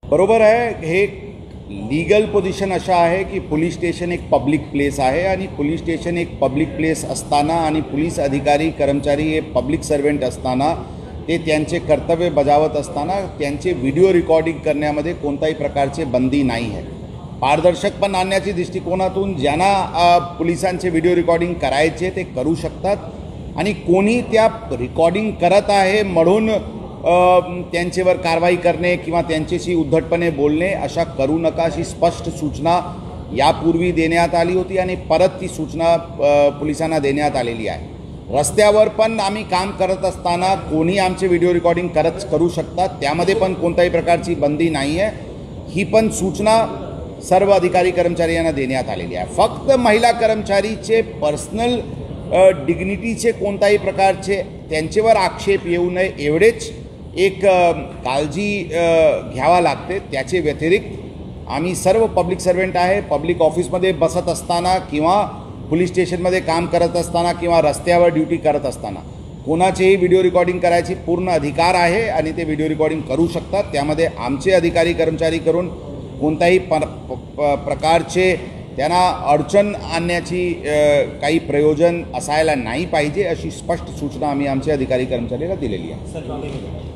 बरोबर आहे। हे लीगल पोझिशन अशा आहे की पोलीस स्टेशन एक पब्लिक प्लेस आहे आणि पोलीस स्टेशन एक पब्लिक प्लेस असताना आणि पोलीस अधिकारी कर्मचारी हे पब्लिक सर्वेंट असताना ते त्यांचे कर्तव्य बजावत असताना त्यांचे व्हिडिओ रेकॉर्डिंग करण्यामध्ये कोणत्याही प्रकारचे बंदी नाही आहे। पारदर्शकपण आणण्याच्या दृष्टिकोनातून ज्यांना पोलिसांचे व्हिडिओ रेकॉर्डिंग करायचे ते करू शकतात आणि कोणी त्या रेकॉर्डिंग करत आहे म्हणून त्यांच्यावर कारवाई करणे किंवा त्यांच्याशी उद्धटपणे बोलणे अशा करू नका अशी स्पष्ट सूचना यापूर्वी देण्यात आली होती आणि परत ती सूचना पोलिसांना देण्यात आलेली आहे। रस्त्यावर पण आम्ही काम करत असताना कोणी आमचे व्हिडिओ रेकॉर्डिंग करू शकतात, त्यामध्ये पण कोणत्याही प्रकारची बंदी नाही आहे। ही पण सूचना सर्व अधिकारी कर्मचारी यांना देण्यात आलेली आहे। फक्त महिला कर्मचारीचे पर्सनल डिग्निटीचे कोणत्याही प्रकारचे त्यांच्यावर आक्षेप येऊ नये एवढेच एक काळजी घ्यावा लागते। त्याचे व्यतिरिक्त आम्ही सर्व पब्लिक सर्वेंट आहे, पब्लिक ऑफिसमध्ये बसत असताना किंवा पोलीस स्टेशनमध्ये काम करत असताना किंवा रस्त्यावर ड्युटी करत असताना कोणाचेही व्हिडिओ रेकॉर्डिंग करायची पूर्ण अधिकार आहे आणि ते व्हिडिओ रेकॉर्डिंग करू शकतात। त्यामध्ये आमचे अधिकारी कर्मचारी करून कोणत्याही प्रकारचे त्यांना अडचण आणण्याची काही प्रयोजन असायला नाही पाहिजे अशी स्पष्ट सूचना आम्ही आमच्या अधिकारी कर्मचाऱ्याला दिलेली आहे।